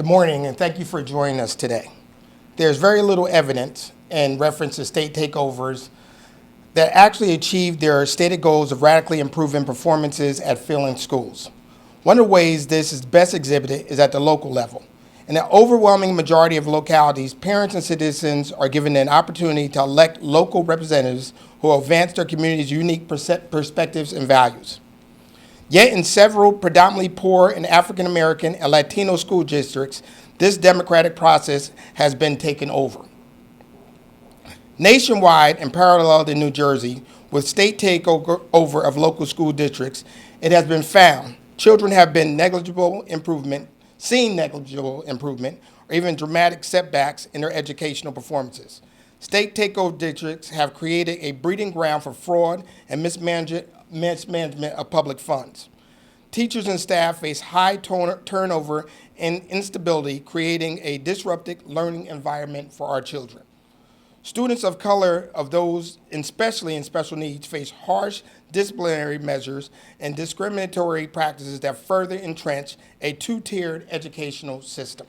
Good morning, and thank you for joining us today. There's very little evidence in reference to state takeovers that actually achieved their stated goals of radically improving performances at failing schools. One of the ways this is best exhibited is at the local level. In the overwhelming majority of localities, parents and citizens are given an opportunity to elect local representatives who will advance their community's unique perspectives and values. Yet in several predominantly poor and African American and Latino school districts, this democratic process has been taken over. Nationwide and parallel to New Jersey, with state takeover of local school districts, it has been found children have been seen negligible improvement, or even dramatic setbacks in their educational performances. State takeover districts have created a breeding ground for fraud and mismanagement of public funds. Teachers and staff face high turnover and instability, creating a disrupted learning environment for our children. Students of color, of those especially in special needs, face harsh disciplinary measures and discriminatory practices that further entrench a two-tiered educational system.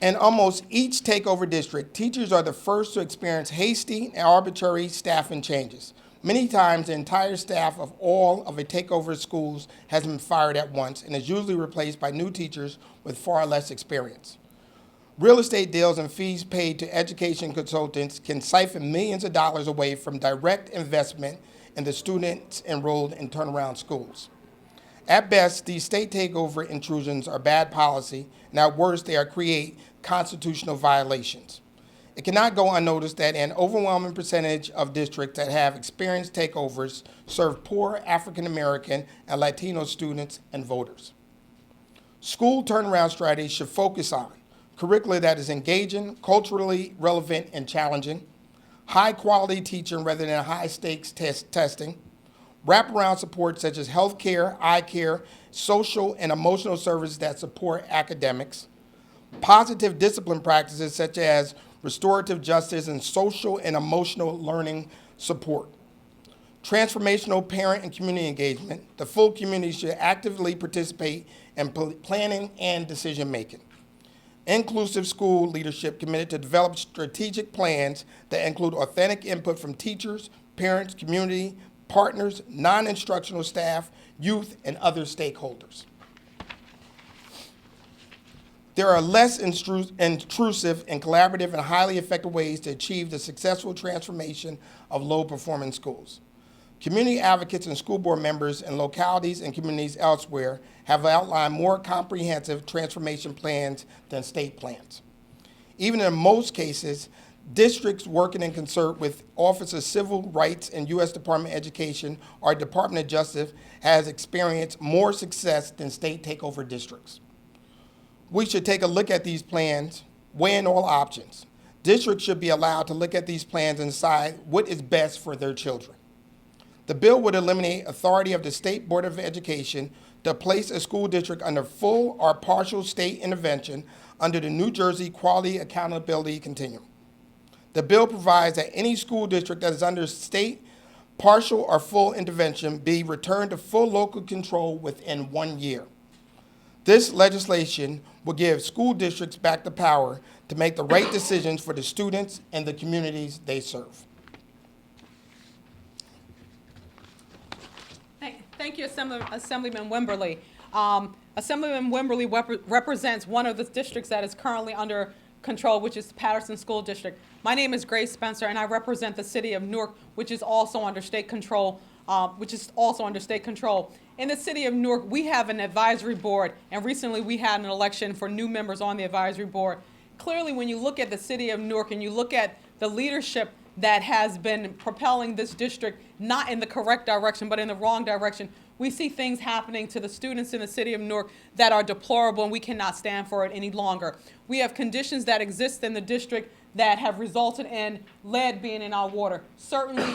In almost each takeover district, teachers are the first to experience hasty and arbitrary staffing changes. Many times, the entire staff of all of a takeover schools has been fired at once and is usually replaced by new teachers with far less experience. Real estate deals and fees paid to education consultants can siphon millions of dollars away from direct investment in the students enrolled in turnaround schools. At best, these state takeover intrusions are bad policy, and at worst, they create constitutional violations. It cannot go unnoticed that an overwhelming percentage of districts that have experienced takeovers serve poor African American and Latino students and voters. School turnaround strategies should focus on curricula that is engaging, culturally relevant, and challenging, high-quality teaching rather than high-stakes testing, wraparound support such as health care, eye care, social and emotional services that support academics, positive discipline practices such as restorative justice and social and emotional learning support, transformational parent and community engagement. The full community should actively participate in planning and decision-making. Inclusive school leadership committed to develop strategic plans that include authentic input from teachers, parents, community, partners, non-instructional staff, youth, and other stakeholders. There are less intrusive and collaborative and highly effective ways to achieve the successful transformation of low-performing schools. Community advocates and school board members in localities and communities elsewhere have outlined more comprehensive transformation plans than state plans. Even in most cases, districts working in concert with Office of Civil Rights and U.S. Department of Education or Department of Justice has experienced more success than state takeover districts. We should take a look at these plans, weighing all options. Districts should be allowed to look at these plans and decide what is best for their children. The bill would eliminate authority of the State Board of Education to place a school district under full or partial state intervention under the New Jersey Quality Accountability Continuum. The bill provides that any school district that is under state, partial, or full intervention be returned to full local control within 1 year. This legislation will give school districts back the power to make the right decisions for the students and the communities they serve. Thank you, Assemblyman Wimberly. Assemblyman Wimberly represents one of the districts that is currently under control, which is Patterson School District. My name is Grace Spencer, and I represent the city of Newark, which is also under state control. In the city of Newark, we have an advisory board, and recently we had an election for new members on the advisory board. Clearly, when you look at the city of Newark and you look at the leadership that has been propelling this district not in the correct direction, but in the wrong direction, we see things happening to the students in the city of Newark that are deplorable, and we cannot stand for it any longer. We have conditions that exist in the district that have resulted in lead being in our water. Certainly,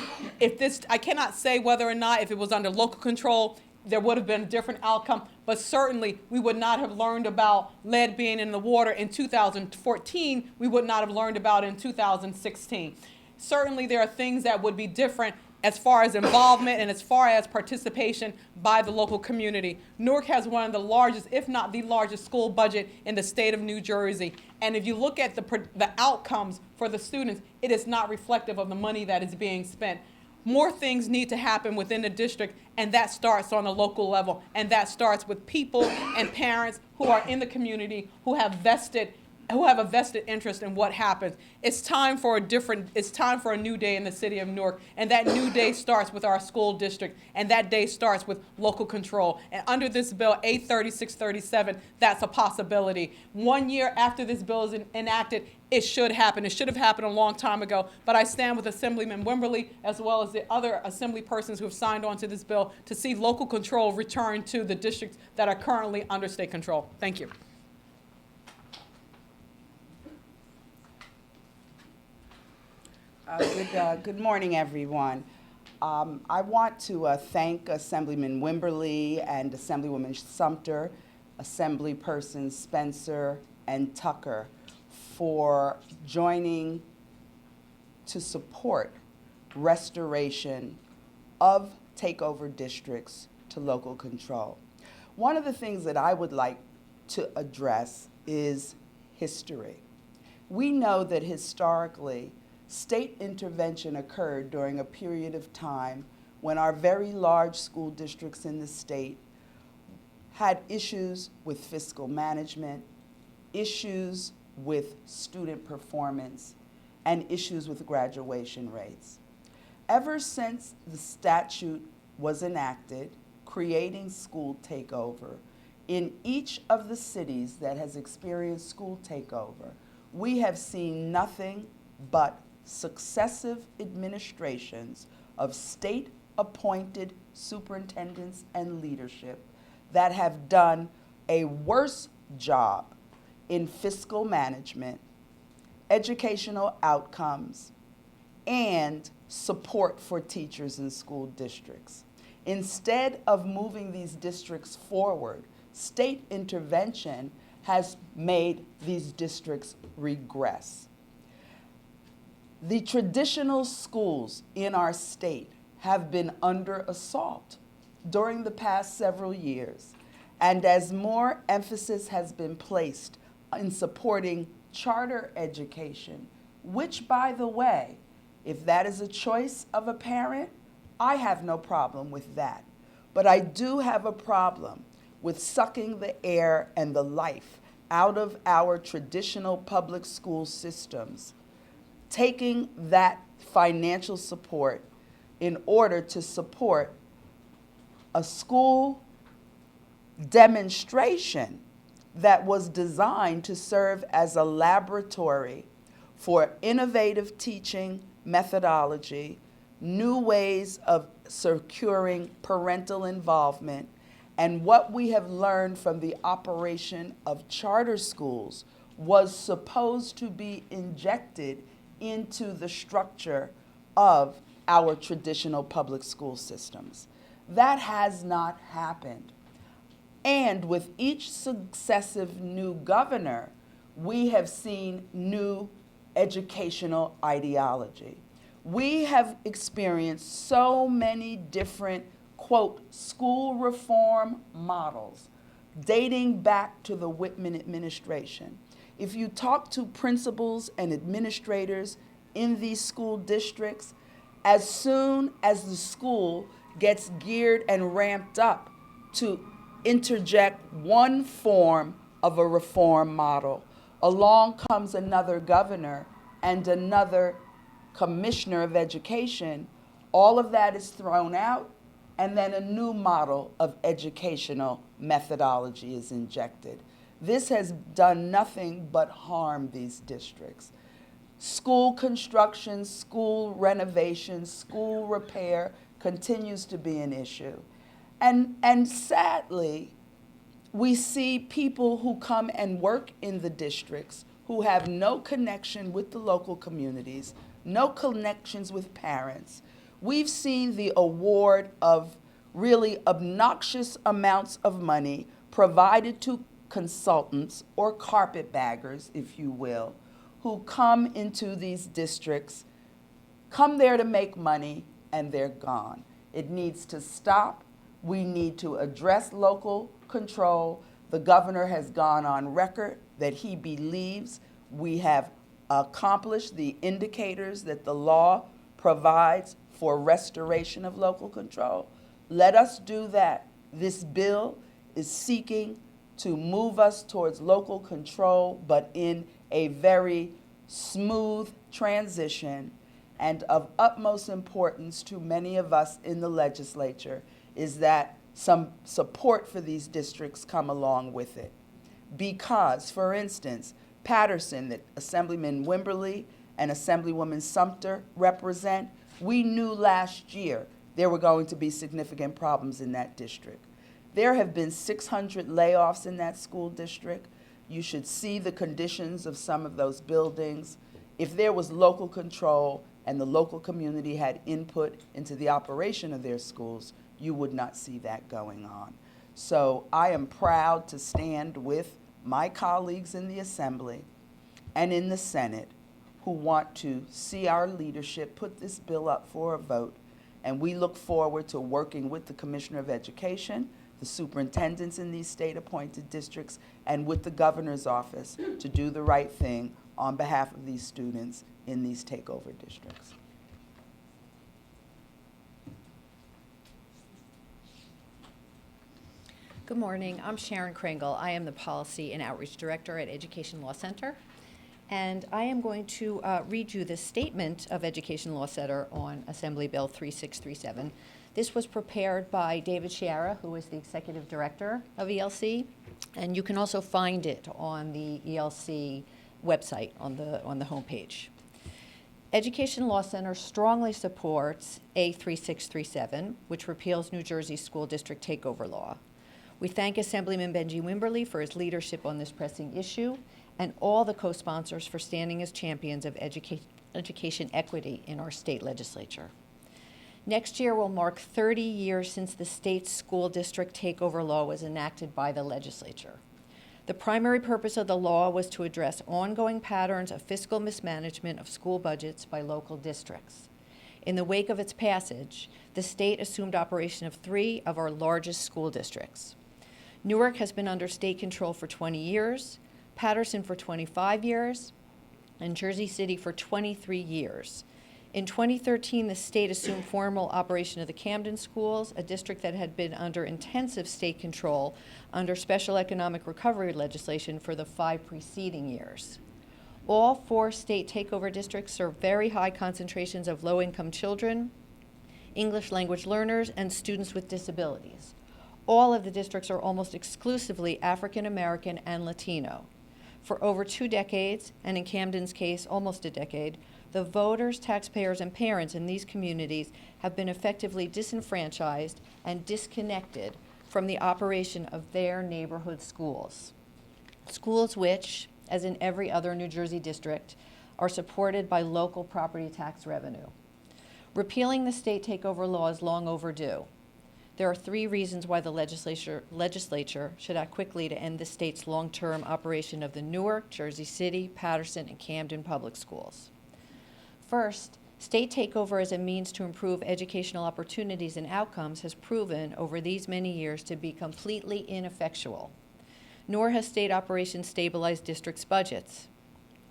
I cannot say whether or not if it was under local control, there would have been a different outcome, but certainly we would not have learned about lead being in the water in 2014, we would not have learned about it in 2016. Certainly there are things that would be different as far as involvement and as far as participation by the local community. Newark has one of the largest, if not the largest, school budget in the state of New Jersey. And if you look at the outcomes for the students, it is not reflective of the money that is being spent. More things need to happen within the district, and that starts on a local level. And that starts with people and parents who are in the community who have a vested interest in what happens. It's time for a new day in the city of Newark, and that new day starts with our school district, and that day starts with local control. And under this bill, 83637, that's a possibility. 1 year after this bill is enacted, it should happen. It should have happened a long time ago, but I stand with Assemblyman Wimberly as well as the other assembly persons who have signed on to this bill to see local control return to the districts that are currently under state control. Thank you. Good morning, everyone. I want to thank Assemblyman Wimberly and Assemblywoman Sumter, Assemblypersons Spencer and Tucker for joining to support restoration of takeover districts to local control. One of the things that I would like to address is history. We know that historically, state intervention occurred during a period of time when our very large school districts in the state had issues with fiscal management, issues with student performance, and issues with graduation rates. Ever since the statute was enacted, creating school takeover, in each of the cities that has experienced school takeover, we have seen nothing but successive administrations of state-appointed superintendents and leadership that have done a worse job in fiscal management, educational outcomes, and support for teachers in school districts. Instead of moving these districts forward, state intervention has made these districts regress. The traditional schools in our state have been under assault during the past several years. And as more emphasis has been placed in supporting charter education, which, by the way, if that is a choice of a parent, I have no problem with that. But I do have a problem with sucking the air and the life out of our traditional public school systems, taking that financial support in order to support a school demonstration that was designed to serve as a laboratory for innovative teaching methodology, new ways of securing parental involvement, and what we have learned from the operation of charter schools was supposed to be injected into the structure of our traditional public school systems. That has not happened. And with each successive new governor, we have seen new educational ideology. We have experienced so many different, quote, school reform models dating back to the Whitman administration. If you talk to principals and administrators in these school districts, as soon as the school gets geared and ramped up to interject one form of a reform model, along comes another governor and another commissioner of education. All of that is thrown out, and then a new model of educational methodology is injected. This has done nothing but harm these districts. School construction, school renovation, school repair continues to be an issue. And sadly, we see people who come and work in the districts who have no connection with the local communities, no connections with parents. We've seen the award of really obnoxious amounts of money provided to consultants or carpetbaggers, if you will, who come into these districts, come there to make money, and they're gone. It needs to stop. We need to address local control. The governor has gone on record that he believes we have accomplished the indicators that the law provides for restoration of local control. Let us do that. This bill is seeking to move us towards local control, but in a very smooth transition. And of utmost importance to many of us in the legislature is that some support for these districts come along with it. Because, for instance, Patterson, that Assemblyman Wimberly and Assemblywoman Sumter represent, we knew last year there were going to be significant problems in that district. There have been 600 layoffs in that school district. You should see the conditions of some of those buildings. If there was local control and the local community had input into the operation of their schools, you would not see that going on. So I am proud to stand with my colleagues in the Assembly and in the Senate who want to see our leadership put this bill up for a vote. And we look forward to working with the Commissioner of Education, the superintendents in these state-appointed districts, and with the governor's office to do the right thing on behalf of these students in these takeover districts. Good morning. I'm Sharon Kringle. I am the Policy and Outreach Director at Education Law Center. And I am going to read you the statement of Education Law Center on Assembly Bill 3637. This was prepared by David Sciarra, who is the Executive Director of ELC. And you can also find it on the ELC website on the homepage. Education Law Center strongly supports A3637, which repeals New Jersey's school district takeover law. We thank Assemblyman Benjie Wimberly for his leadership on this pressing issue and all the co-sponsors for standing as champions of education equity in our state legislature. Next year will mark 30 years since the state's school district takeover law was enacted by the legislature. The primary purpose of the law was to address ongoing patterns of fiscal mismanagement of school budgets by local districts. In the wake of its passage, the state assumed operation of 3 of our largest school districts. Newark has been under state control for 20 years, Patterson for 25 years, and Jersey City for 23 years. In 2013, the state assumed formal operation of the Camden schools, a district that had been under intensive state control under special economic recovery legislation for the 5 preceding years. All 4 state takeover districts serve very high concentrations of low-income children, English language learners, and students with disabilities. All of the districts are almost exclusively African American and Latino. For over 2 decades, and in Camden's case, almost a decade, the voters, taxpayers, and parents in these communities have been effectively disenfranchised and disconnected from the operation of their neighborhood schools. Schools which, as in every other New Jersey district, are supported by local property tax revenue. Repealing the state takeover law is long overdue. There are 3 reasons why the legislature should act quickly to end the state's long-term operation of the Newark, Jersey City, Patterson, and Camden public schools. First, state takeover as a means to improve educational opportunities and outcomes has proven over these many years to be completely ineffectual. Nor has state operations stabilized districts' budgets.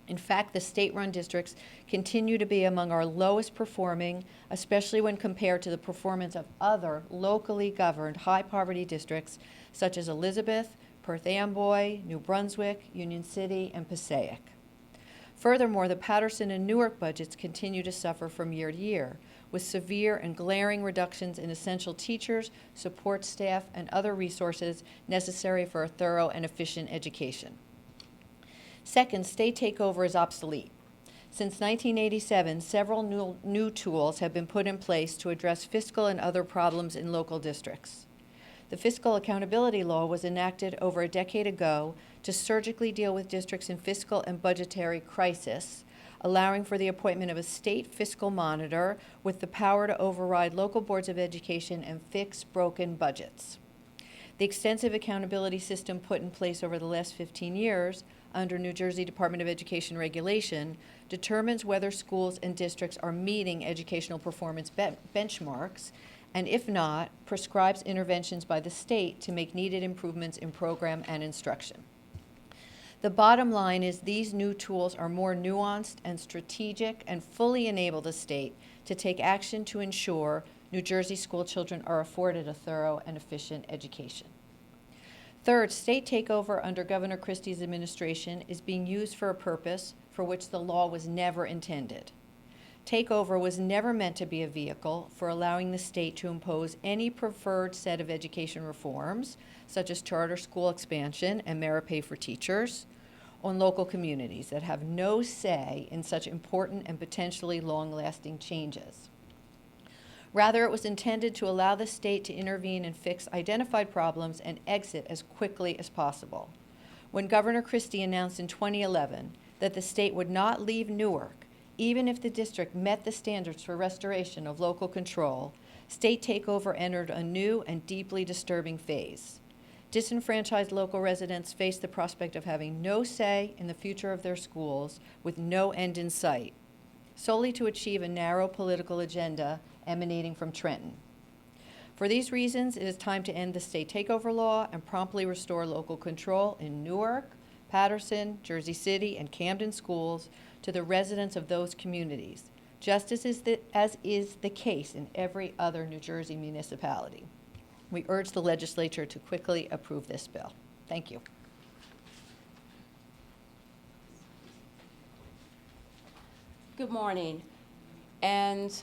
In fact, the state-run districts continue to be among our lowest performing, especially when compared to the performance of other locally governed high-poverty districts such as Elizabeth, Perth Amboy, New Brunswick, Union City, and Passaic. Furthermore, the Patterson and Newark budgets continue to suffer from year to year, with severe and glaring reductions in essential teachers, support staff, and other resources necessary for a thorough and efficient education. Second, state takeover is obsolete. Since 1987, several new tools have been put in place to address fiscal and other problems in local districts. The Fiscal Accountability Law was enacted over a decade ago to surgically deal with districts in fiscal and budgetary crisis, allowing for the appointment of a state fiscal monitor with the power to override local boards of education and fix broken budgets. The extensive accountability system put in place over the last 15 years under New Jersey Department of Education regulation, determines whether schools and districts are meeting educational performance benchmarks, and if not, prescribes interventions by the state to make needed improvements in program and instruction. The bottom line is these new tools are more nuanced and strategic and fully enable the state to take action to ensure New Jersey school children are afforded a thorough and efficient education. Third, state takeover under Governor Christie's administration is being used for a purpose for which the law was never intended. Takeover was never meant to be a vehicle for allowing the state to impose any preferred set of education reforms, such as charter school expansion and merit pay for teachers, on local communities that have no say in such important and potentially long-lasting changes. Rather, it was intended to allow the state to intervene and fix identified problems and exit as quickly as possible. When Governor Christie announced in 2011 that the state would not leave Newark, even if the district met the standards for restoration of local control, state takeover entered a new and deeply disturbing phase. Disenfranchised local residents faced the prospect of having no say in the future of their schools with no end in sight, solely to achieve a narrow political agenda emanating from Trenton. For these reasons, it is time to end the state takeover law and promptly restore local control in Newark, Paterson, Jersey City, and Camden schools to the residents of those communities, just as is the case in every other New Jersey municipality. We urge the legislature to quickly approve this bill. Thank you. Good morning. And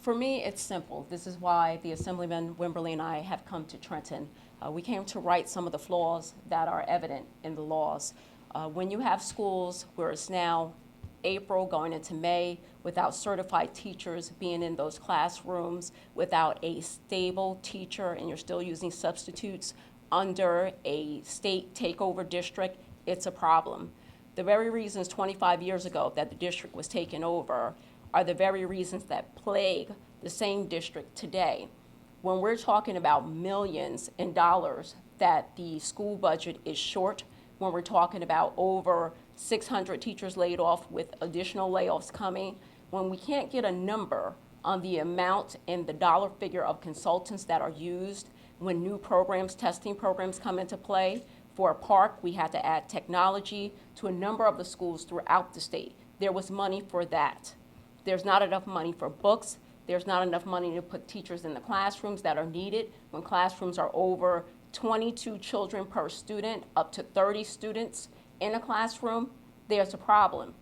for me, it's simple. This is why the Assemblyman Wimberly and I have come to Trenton. We came to right some of the flaws that are evident in the laws. When you have schools where it's now April going into May without certified teachers being in those classrooms, without a stable teacher, and you're still using substitutes under a state takeover district, it's a problem. The very reasons 25 years ago that the district was taken over are the very reasons that plague the same district today. When we're talking about millions in dollars that the school budget is short, when we're talking about over 600 teachers laid off with additional layoffs coming, when we can't get a number on the amount and the dollar figure of consultants that are used when new programs, testing programs come into play. For a park, we had to add technology to a number of the schools throughout the state. There was money for that. There's not enough money for books. There's not enough money to put teachers in the classrooms that are needed. When classrooms are over 22 children per student, up to 30 students in a classroom, there's a problem.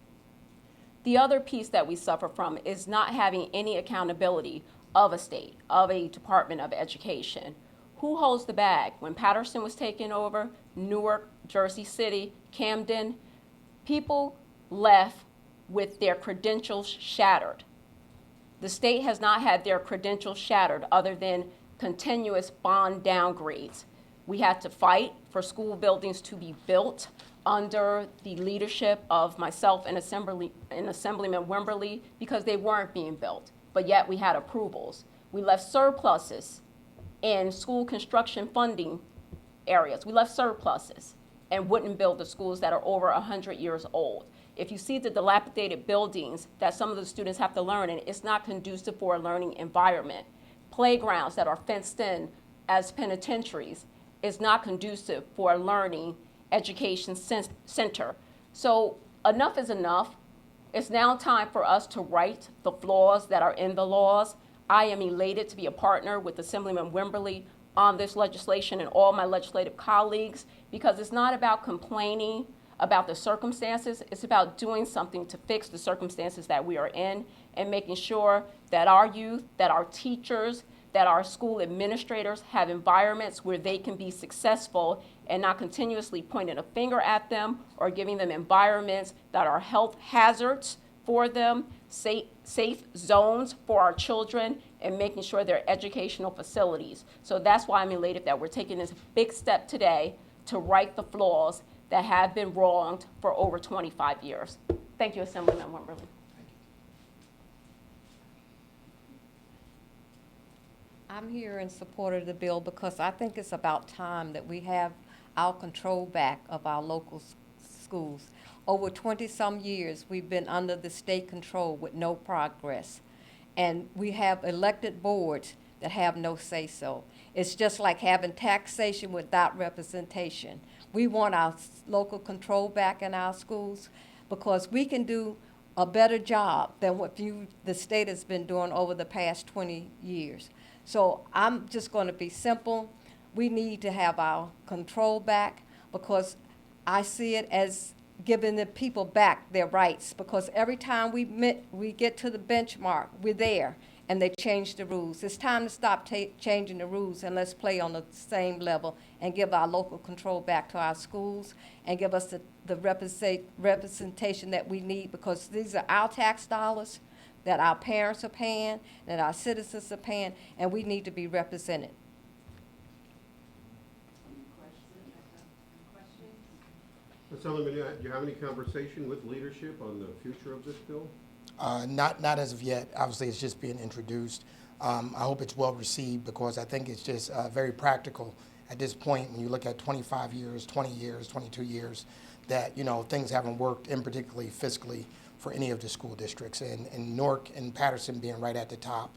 The other piece that we suffer from is not having any accountability of a state, of a Department of Education. Who holds the bag? When Paterson was taken over, Newark, Jersey City, Camden, people left with their credentials shattered. The state has not had their credentials shattered other than continuous bond downgrades. We had to fight for school buildings to be built under the leadership of myself and Assemblyman Wimberly because they weren't being built, but yet we had approvals. We left surpluses in school construction funding areas. We left surpluses and wouldn't build the schools that are over 100 years old. If you see the dilapidated buildings that some of the students have to learn in, it's not conducive for a learning environment. Playgrounds that are fenced in as penitentiaries is not conducive for a learning education center. So enough is enough. It's now time for us to right the flaws that are in the laws. I am elated to be a partner with Assemblyman Wimberly on this legislation and all my legislative colleagues because it's not about complaining about the circumstances. It's about doing something to fix the circumstances that we are in and making sure that our youth, that our teachers, that our school administrators have environments where they can be successful and not continuously pointing a finger at them or giving them environments that are health hazards for them, safe zones for our children, and making sure they're educational facilities. So that's why I'm elated that we're taking this big step today to right the flaws that have been wronged for over 25 years. Thank you, Assemblyman Wimberly. I'm here in support of the bill because I think it's about time that we have our control back of our local schools. Over 20-some years, we've been under the state control with no progress. And we have elected boards that have no say-so. It's just like having taxation without representation. We want our local control back in our schools because we can do a better job than what the state has been doing over the past 20 years. So I'm just going to be simple. We need to have our control back because I see it as giving the people back their rights, because every time we get to the benchmark, we're there, and they change the rules. It's time to stop changing the rules, and let's play on the same level and give our local control back to our schools and give us the representation that we need, because these are our tax dollars that our parents are paying, that our citizens are paying, and we need to be represented. Assemblyman, do you have any conversation with leadership on the future of this bill? Not as of yet. Obviously, it's just being introduced. I hope it's well received because I think it's just very practical at this point when you look at 25 years, 20 years, 22 years, that, you know, things haven't worked, and particularly fiscally for any of the school districts. And Newark and Patterson being right at the top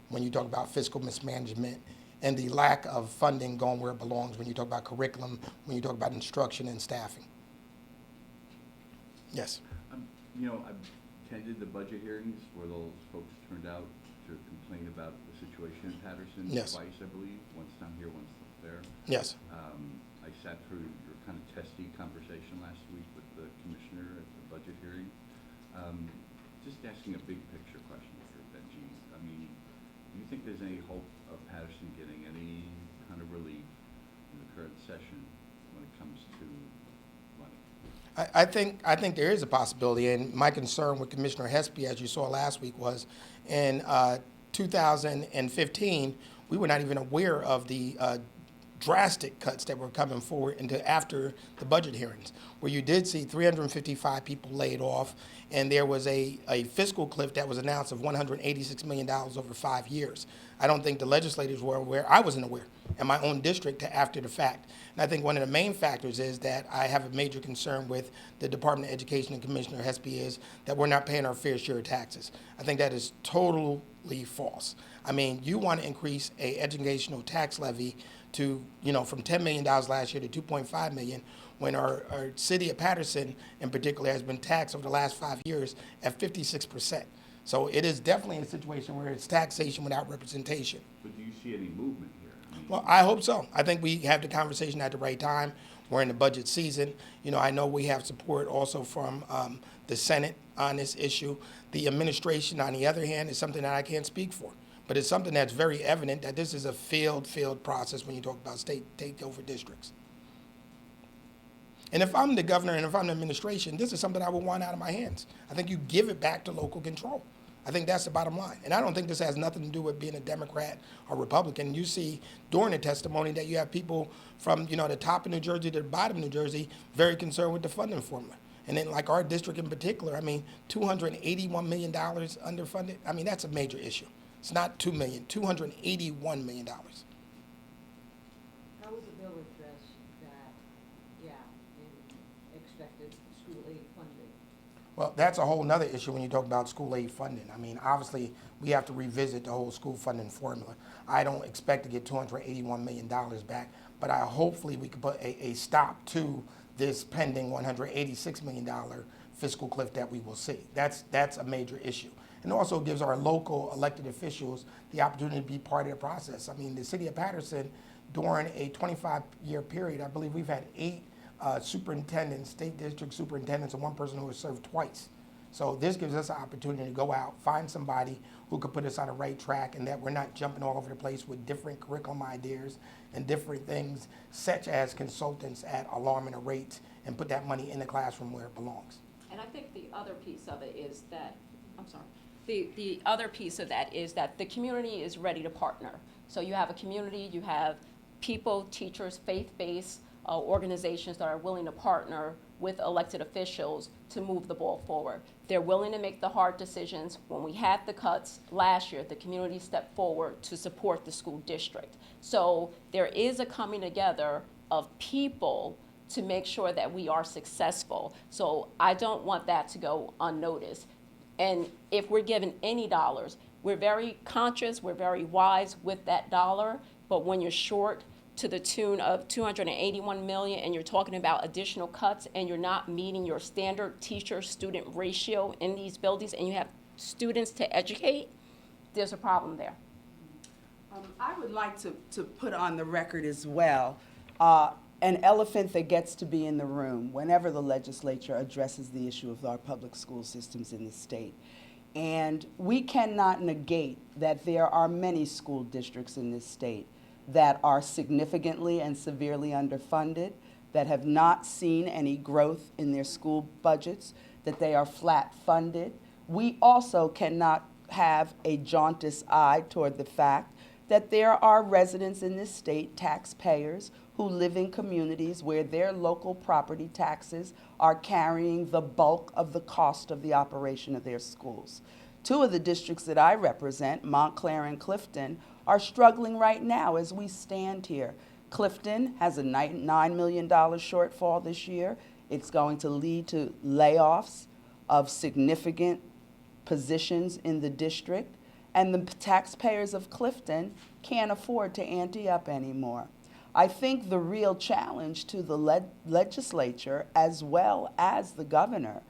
when you talk about fiscal mismanagement and the lack of funding going where it belongs when you talk about curriculum, when you talk about instruction and staffing. Yes. You know, I've attended the budget hearings where those folks turned out to complain about the situation in Patterson Yes. twice, I believe, once down here, once there. Yes. I sat through your kind of testy conversation last week with the commissioner at the budget hearing. Just asking a big picture question for Benjie. I mean, do you think there's any hope of Patterson getting any kind of relief in the current session when it comes to money? I think there is a possibility, and my concern with Commissioner Hespy, as you saw last week, was in 2015, we were not even aware of the drastic cuts that were coming forward into after the budget hearings, where you did see 355 people laid off, and there was a fiscal cliff that was announced of $186 million over 5 years. I don't think the legislators were aware. I wasn't aware in my own district after the fact. And I think one of the main factors is that I have a major concern with the Department of Education and Commissioner Hespy is that we're not paying our fair share of taxes. I think that is totally false. I mean, you want to increase a educational tax levy to, you know, from $10 million last year to $2.5 million, when our city of Patterson in particular has been taxed over the last 5 years at 56%. So it is definitely a situation where it's taxation without representation. But do you see any movement here? I mean, Well, I hope so. I think we have the conversation at the right time. We're in the budget season. You know, I know we have support also from the Senate on this issue. The administration, on the other hand, is something that I can't speak for. But it's something that's very evident that this is a failed process when you talk about state takeover districts. And if I'm the governor and if I'm the administration, this is something I would want out of my hands. I think you give it back to local control. I think that's the bottom line. And I don't think this has nothing to do with being a Democrat or Republican. You see during the testimony that you have people from, you know, the top of New Jersey to the bottom of New Jersey very concerned with the funding formula. And then like our district in particular, I mean, $281 million underfunded. I mean, that's a major issue. It's not $2 million, $281 million. How was the bill addressed that, expected school aid funding? Well, that's a whole nother issue when you talk about school aid funding. I mean, obviously, we have to revisit the whole school funding formula. I don't expect to get $281 million back, but hopefully we could put a stop to this pending $186 million fiscal cliff that we will see. That's a major issue. And also gives our local elected officials the opportunity to be part of the process. I mean, the city of Patterson, during a 25-year period, I believe we've had 8 superintendents, state district superintendents, and 1 person who has served twice. So this gives us an opportunity to go out, find somebody who could put us on the right track, and that we're not jumping all over the place with different curriculum ideas and different things, such as consultants at alarming rates, and put that money in the classroom where it belongs. And I think the other piece of it is that, the other piece of that is that the community is ready to partner. So you have a community, you have people, teachers, faith-based organizations that are willing to partner with elected officials to move the ball forward. They're willing to make the hard decisions. When we had the cuts last year, the community stepped forward to support the school district. So there is a coming together of people to make sure that we are successful. So I don't want that to go unnoticed. And if we're given any dollars, we're very conscious, we're very wise with that dollar, but when you're short to the tune of 281 million and you're talking about additional cuts and you're not meeting your standard teacher-student ratio in these buildings and you have students to educate, there's a problem there. I would like to put on the record as well, an elephant that gets to be in the room whenever the legislature addresses the issue of our public school systems in the state. And we cannot negate that there are many school districts in this state that are significantly and severely underfunded, that have not seen any growth in their school budgets, that they are flat funded. We also cannot have a jaundiced eye toward the fact that there are residents in this state, taxpayers, who live in communities where their local property taxes are carrying the bulk of the cost of the operation of their schools. Two of the districts that I represent, Montclair and Clifton, are struggling right now as we stand here. Clifton has a $9 million shortfall this year. It's going to lead to layoffs of significant positions in the district, and the taxpayers of Clifton can't afford to ante up anymore. I think the real challenge to the legislature as well as the governor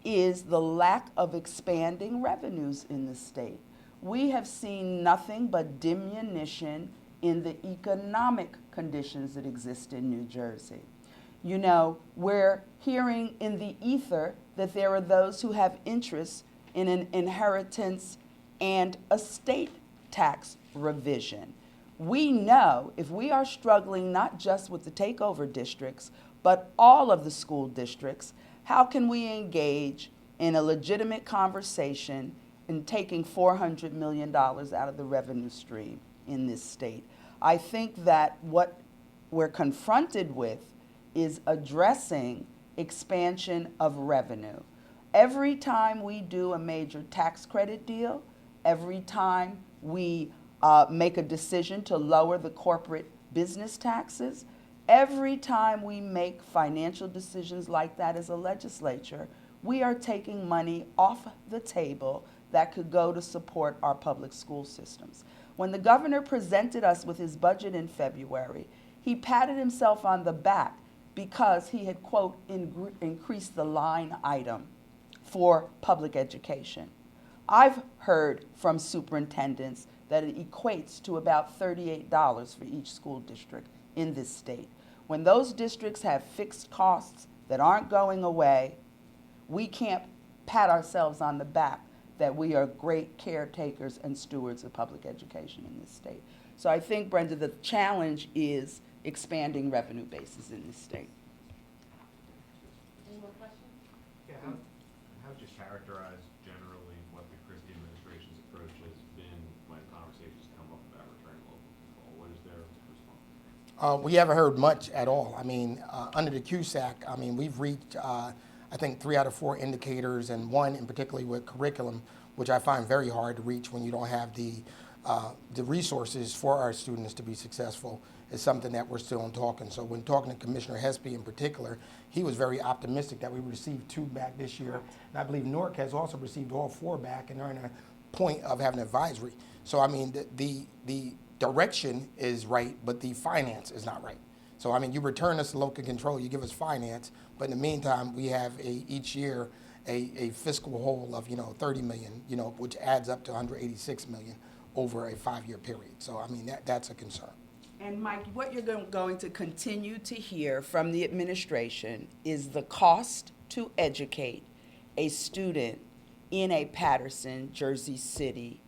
is the lack of expanding revenues in the state. We have seen nothing but diminution in the economic conditions that exist in New Jersey. You know, we're hearing in the ether that there are those who have interests in an inheritance and estate tax revision. We know if we are struggling not just with the takeover districts, but all of the school districts, how can we engage in a legitimate conversation in taking $400 million out of the revenue stream in this state? I think that what we're confronted with is addressing expansion of revenue. Every time we do a major tax credit deal, every time we make a decision to lower the corporate business taxes, every time we make financial decisions like that as a legislature, we are taking money off the table that could go to support our public school systems. When the governor presented us with his budget in February, he patted himself on the back because he had, quote, increased the line item for public education. I've heard from superintendents that it equates to about $38 for each school district in this state. When those districts have fixed costs that aren't going away, we can't pat ourselves on the back that we are great caretakers and stewards of public education in this state. So I think, Brenda, the challenge is expanding revenue bases in this state. Any more questions? Yeah, how would you characterize generally what the Christie administration's approach has been when conversations come up about returning local control? What is their response? We haven't heard much at all. I mean, under the CUSAC, I mean, we've reached, I think, 3 out of 4 indicators, and one in particularly with curriculum, which I find very hard to reach when you don't have the resources for our students to be successful, is something that we're still talking. So when talking to Commissioner Hespy in particular, he was very optimistic that we received 2 back this year. And I believe Newark has also received all 4 back, and they're in a point of having advisory. So I mean, the direction is right, but the finance is not right. So I mean, you return us to local control, you give us finance, but in the meantime, we have each year a fiscal hole of 30 million, which adds up to 186 million over a 5-year period. So I mean, that's a concern. And Mike, what you're going to continue to hear from the administration is the cost to educate a student in a Paterson, Jersey City,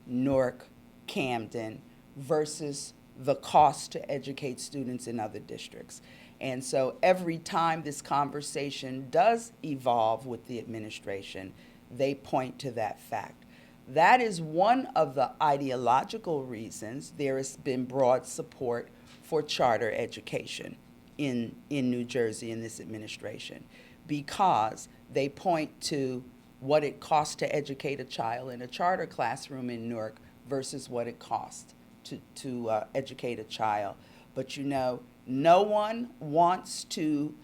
Newark, Camden, versus the cost to educate students in other districts. And so every time this conversation does evolve with the administration, they point to that fact. That is one of the ideological reasons there has been broad support for charter education in New Jersey in this administration, because they point to what it costs to educate a child in a charter classroom in Newark versus what it costs to educate a child. But no one wants to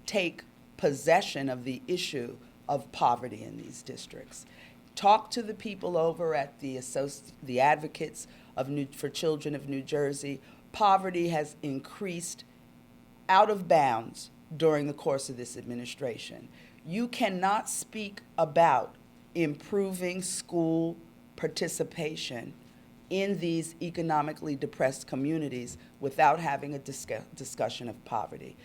take possession of the issue of poverty in these districts. Talk to the people over at the Advocates for Children of New Jersey. Poverty has increased out of bounds during the course of this administration. You cannot speak about improving school participation in these economically depressed communities without having a discussion of poverty.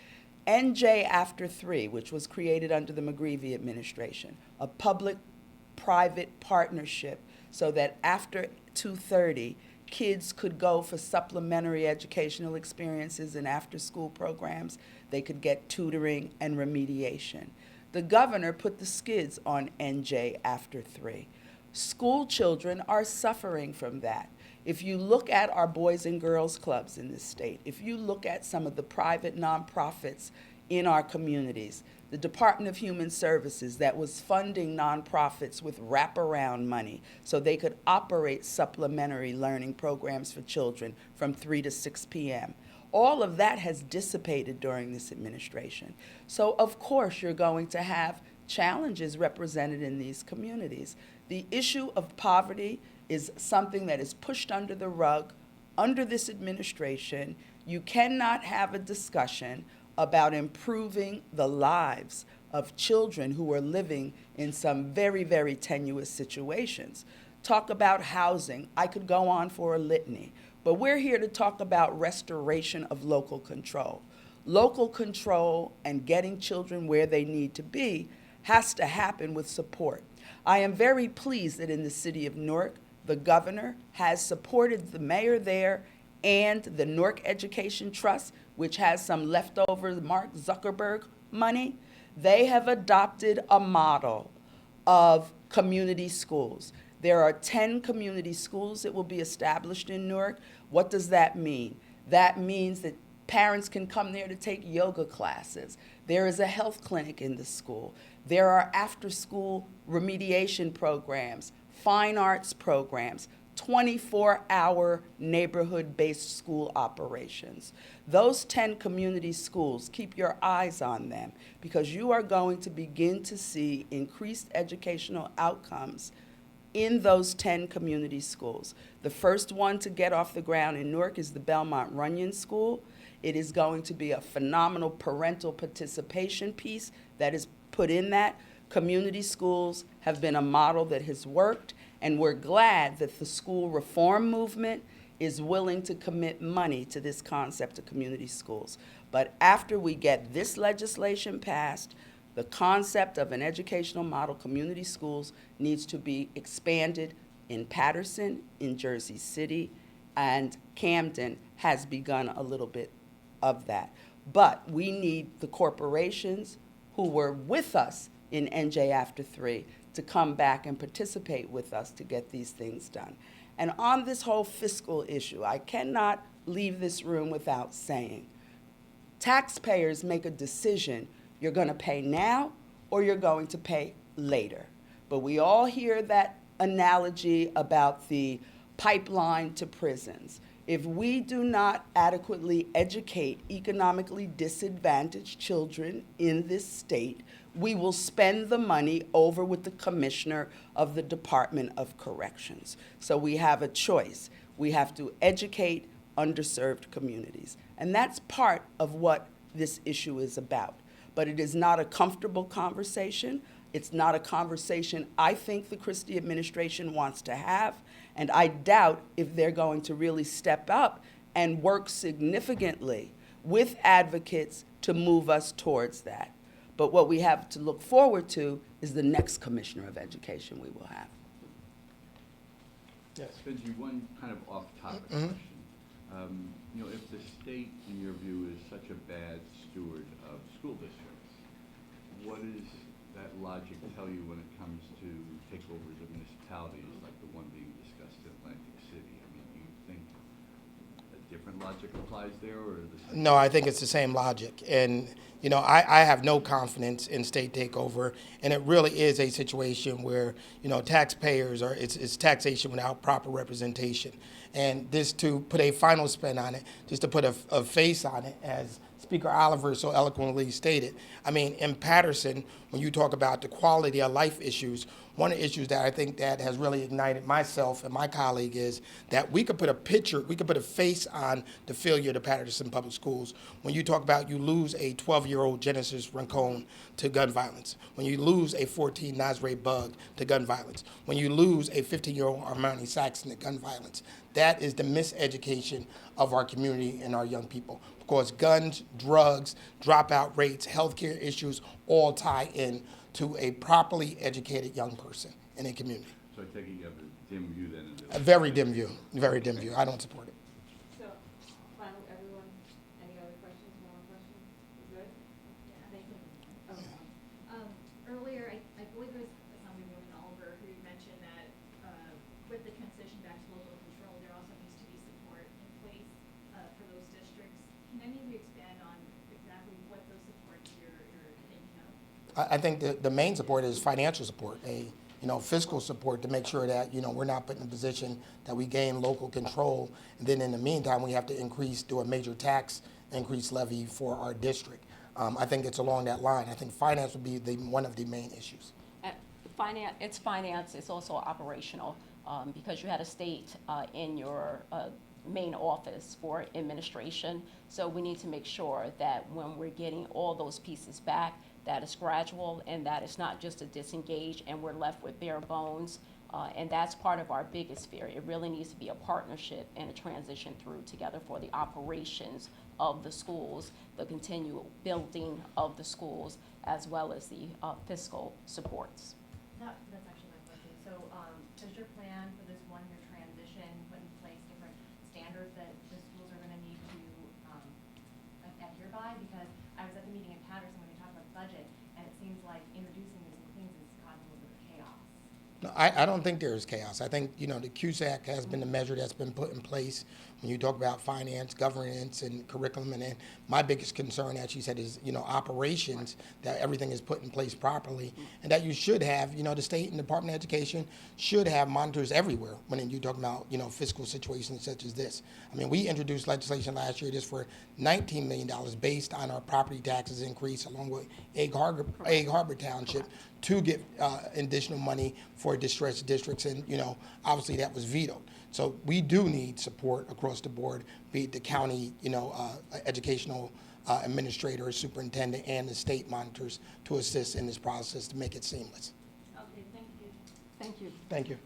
NJ After 3, which was created under the McGreevey administration, a public-private partnership so that after 2:30, kids could go for supplementary educational experiences and after-school programs. They could get tutoring and remediation. The governor put the skids on NJ After 3. School children are suffering from that. If you look at our boys and girls clubs in this state, if you look at some of the private nonprofits in our communities, the Department of Human Services that was funding nonprofits with wraparound money so they could operate supplementary learning programs for children from 3 to 6 p.m. All of that has dissipated during this administration. So of course you're going to have challenges represented in these communities. The issue of poverty is something that is pushed under the rug under this administration. You cannot have a discussion about improving the lives of children who are living in some very, very tenuous situations. Talk about housing. I could go on for a litany, but we're here to talk about restoration of local control. Local control and getting children where they need to be has to happen with support. I am very pleased that in the city of Newark, the governor has supported the mayor there and the Newark Education Trust, which has some leftover Mark Zuckerberg money. They have adopted a model of community schools. There are 10 community schools that will be established in Newark. What does that mean? That means that parents can come there to take yoga classes. There is a health clinic in the school. There are after-school remediation programs, fine arts programs, 24-hour neighborhood-based school operations. Those 10 community schools, keep your eyes on them because you are going to begin to see increased educational outcomes in those 10 community schools. The first one to get off the ground in Newark is the Belmont Runyon School. It is going to be a phenomenal parental participation piece that is put in that. Community schools have been a model that has worked, and we're glad that the school reform movement is willing to commit money to this concept of community schools. But after we get this legislation passed, the concept of an educational model community schools needs to be expanded in Paterson, in Jersey City, and Camden has begun a little bit of that. But we need the corporations who were with us in NJ After 3 to come back and participate with us to get these things done. And on this whole fiscal issue, I cannot leave this room without saying, taxpayers make a decision. You're going to pay now or you're going to pay later. But we all hear that analogy about the pipeline to prisons. If we do not adequately educate economically disadvantaged children in this state, we will spend the money over with the commissioner of the Department of Corrections. So we have a choice. We have to educate underserved communities. And that's part of what this issue is about. But it is not a comfortable conversation. It's not a conversation I think the Christie administration wants to have. And I doubt if they're going to really step up and work significantly with advocates to move us towards that. But what we have to look forward to is the next commissioner of education we will have. Yes. Benjie, one kind of off-topic question. You know, if the state, in your view, is such a bad steward of school districts, what does that logic tell you when it comes to takeovers of municipalities like the one being discussed in Atlantic City? I mean, do you think a different logic applies there, or the same? No, I think it's the same logic. And, you know, I have no confidence in state takeover. And it really is a situation where, you know, taxpayers are, it's taxation without proper representation. And this to put a final spin on it, just to put a face on it, as Speaker Oliver so eloquently stated. I mean, in Patterson, when you talk about the quality of life issues, one of the issues that I think that has really ignited myself and my colleague is that we could put a picture, we could put a face on the failure of the Patterson Public Schools. When you talk about you lose a 12-year-old Genesis Rincon to gun violence, when you lose a 14 Nazare Bug to gun violence, when you lose a 15-year-old Armani Saxon to gun violence, that is the miseducation of our community and our young people. Because guns, drugs, dropout rates, healthcare issues all tie in to a properly educated young person in a community. So I take it you have a dim view then? A very dim view, very dim view. I don't support it. So, finally, everyone, any other questions, more questions? We good? Thank you. Earlier, I believe it was Assemblywoman Oliver who mentioned that with the transition back to local control, there also needs to be support in place for those districts. Can any of you expand on exactly what those supports you're thinking of? I think the main support is financial support, fiscal support to make sure that, we're not put in a position that we gain local control. And then in the meantime, we have to do a major tax increase levy for our district. I think it's along that line. I think finance would be one of the main issues. Finance, it's also operational, because you had a state in your main office for administration. So we need to make sure that when we're getting all those pieces back, that is gradual and that it's not just a disengage and we're left with bare bones. And that's part of our biggest fear. It really needs to be a partnership and a transition through together for the operations of the schools, the continual building of the schools, as well as the fiscal supports. That's actually my question. So, does your plan for this one-year transition put in place different standards that the schools are going to need to adhere by? Because I was at the meeting in Patterson when we talked about the budget, and it seems like introducing these new things is causing a little bit of chaos. No, I don't think there is chaos. I think, the CUSAC has been the measure that's been put in place when you talk about finance, governance, and curriculum. And then my biggest concern, as she said, is, operations, that everything is put in place properly. And that you should have, the state and Department of Education should have monitors everywhere when you talk about, fiscal situations such as this. I mean, we introduced legislation last year just for $19 million based on our property taxes increase along with Egg Harbor Township to get additional money for distressed districts, and obviously that was vetoed. So we do need support across the board, be it the county, educational administrator, superintendent, and the state monitors to assist in this process to make it seamless. Okay, thank you. Thank you. Thank you.